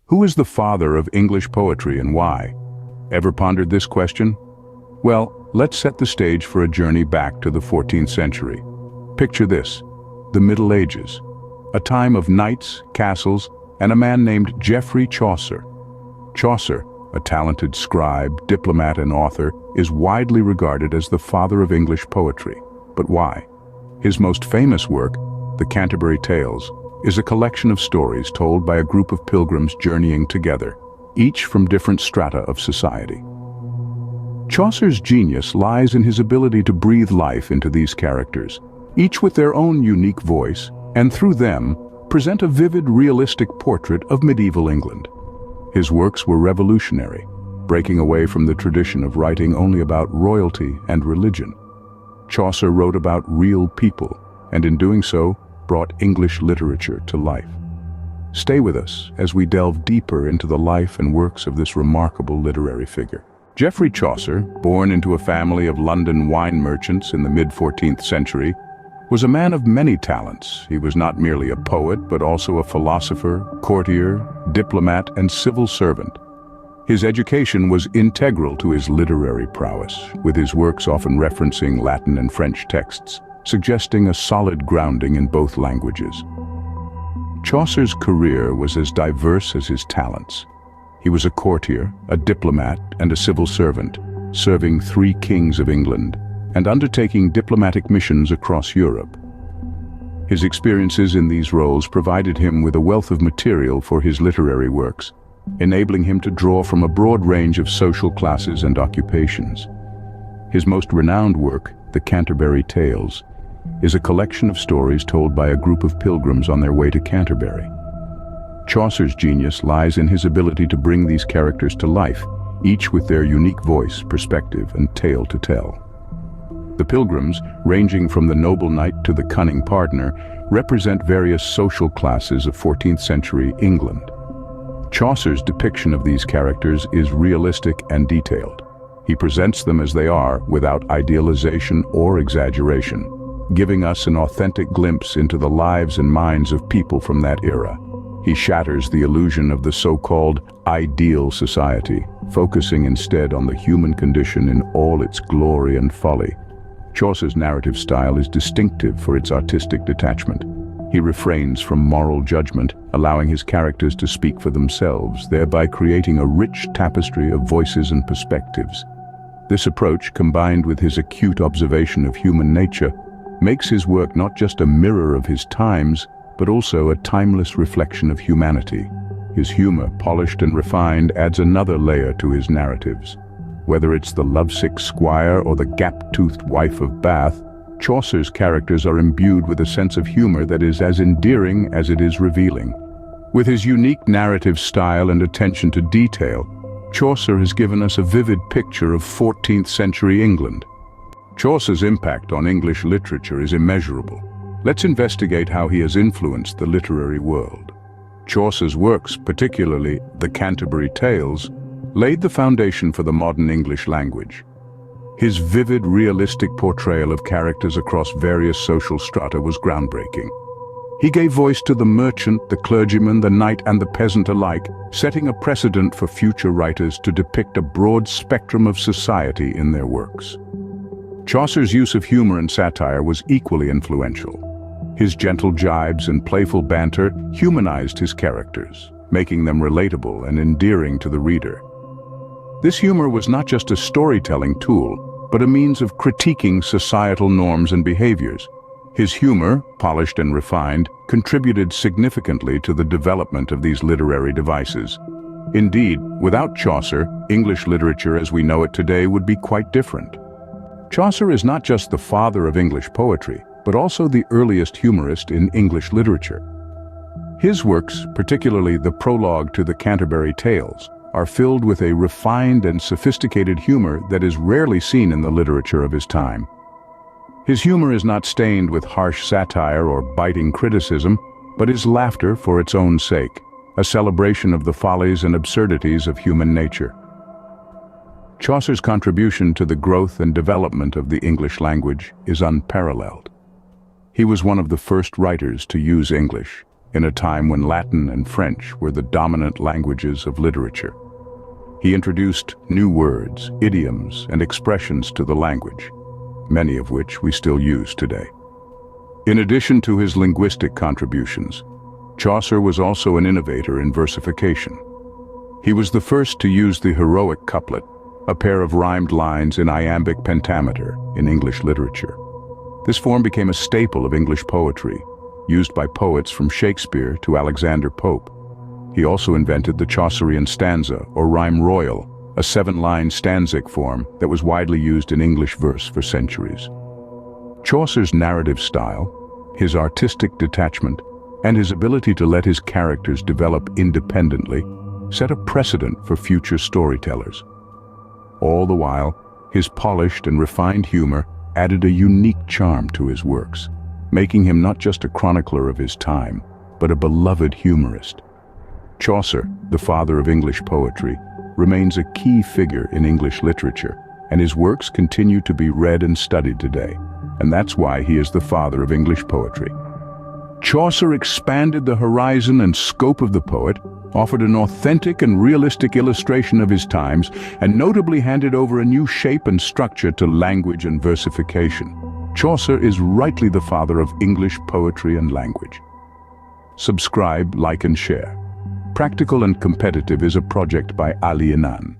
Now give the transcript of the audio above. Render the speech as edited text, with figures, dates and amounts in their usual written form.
Who is the father of English poetry and why? Ever pondered this question? Well, let's set the stage for a journey back to the 14th century. Picture this, the Middle Ages, a time of knights, castles, and a man named Geoffrey Chaucer. Chaucer, a talented scribe, diplomat, and author, is widely regarded as the father of English poetry. But why? His most famous work, the Canterbury Tales, is a collection of stories told by a group of pilgrims journeying together, each from different strata of society. Chaucer's genius lies in his ability to breathe life into these characters, each with their own unique voice, and through them, present a vivid, realistic portrait of medieval England. His works were revolutionary, breaking away from the tradition of writing only about royalty and religion. Chaucer wrote about real people, and in doing so, brought English literature to life. Stay with us as we delve deeper into the life and works of this remarkable literary figure. Geoffrey Chaucer, born into a family of London wine merchants in the mid-14th century, was a man of many talents. He was not merely a poet, but also a philosopher, courtier, diplomat, and civil servant. His education was integral to his literary prowess, with his works often referencing Latin and French texts, suggesting a solid grounding in both languages. Chaucer's career was as diverse as his talents. He was a courtier, a diplomat, and a civil servant, serving 3 kings of England, and undertaking diplomatic missions across Europe. His experiences in these roles provided him with a wealth of material for his literary works, enabling him to draw from a broad range of social classes and occupations. His most renowned work, the Canterbury Tales, is a collection of stories told by a group of pilgrims on their way to Canterbury. Chaucer's genius lies in his ability to bring these characters to life, each with their unique voice, perspective, and tale to tell. The pilgrims, ranging from the noble knight to the cunning partner, represent various social classes of 14th century England. Chaucer's depiction of these characters is realistic and detailed. He presents them as they are, without idealization or exaggeration, giving us an authentic glimpse into the lives and minds of people from that era. He shatters the illusion of the so-called ideal society, focusing instead on the human condition in all its glory and folly. Chaucer's narrative style is distinctive for its artistic detachment. He refrains from moral judgment, allowing his characters to speak for themselves, thereby creating a rich tapestry of voices and perspectives. This approach, combined with his acute observation of human nature, makes his work not just a mirror of his times, but also a timeless reflection of humanity. His humor, polished and refined, adds another layer to his narratives. Whether it's the lovesick squire or the gap-toothed wife of Bath, Chaucer's characters are imbued with a sense of humor that is as endearing as it is revealing. With his unique narrative style and attention to detail, Chaucer has given us a vivid picture of 14th century England. Chaucer's impact on English literature is immeasurable. Let's investigate how he has influenced the literary world. Chaucer's works, particularly the Canterbury Tales, laid the foundation for the modern English language. His vivid, realistic portrayal of characters across various social strata was groundbreaking. He gave voice to the merchant, the clergyman, the knight, and the peasant alike, setting a precedent for future writers to depict a broad spectrum of society in their works. Chaucer's use of humor and satire was equally influential. His gentle jibes and playful banter humanized his characters, making them relatable and endearing to the reader. This humor was not just a storytelling tool, but a means of critiquing societal norms and behaviors. His humor, polished and refined, contributed significantly to the development of these literary devices. Indeed, without Chaucer, English literature as we know it today would be quite different. Chaucer is not just the father of English poetry, but also the earliest humorist in English literature. His works, particularly the prologue to the Canterbury Tales, are filled with a refined and sophisticated humor that is rarely seen in the literature of his time. His humor is not stained with harsh satire or biting criticism, but is laughter for its own sake, a celebration of the follies and absurdities of human nature. Chaucer's contribution to the growth and development of the English language is unparalleled. He was one of the first writers to use English, in a time when Latin and French were the dominant languages of literature. He introduced new words, idioms, and expressions to the language, many of which we still use today. In addition to his linguistic contributions, Chaucer was also an innovator in versification. He was the first to use the heroic couplet, a pair of rhymed lines in iambic pentameter in English literature. This form became a staple of English poetry, used by poets from Shakespeare to Alexander Pope. He also invented the Chaucerian stanza, or rhyme royal, a 7-line stanzic form that was widely used in English verse for centuries. Chaucer's narrative style, his artistic detachment, and his ability to let his characters develop independently set a precedent for future storytellers. All the while, his polished and refined humor added a unique charm to his works, making him not just a chronicler of his time, but a beloved humorist. Chaucer, the father of English poetry, remains a key figure in English literature, and his works continue to be read and studied today, and that's why he is the father of English poetry. Chaucer expanded the horizon and scope of the poet, offered an authentic and realistic illustration of his times, and notably handed over a new shape and structure to language and versification. Chaucer is rightly the father of English poetry and language. Subscribe, like, and share. Practical and Competitive is a project by Ali Inan.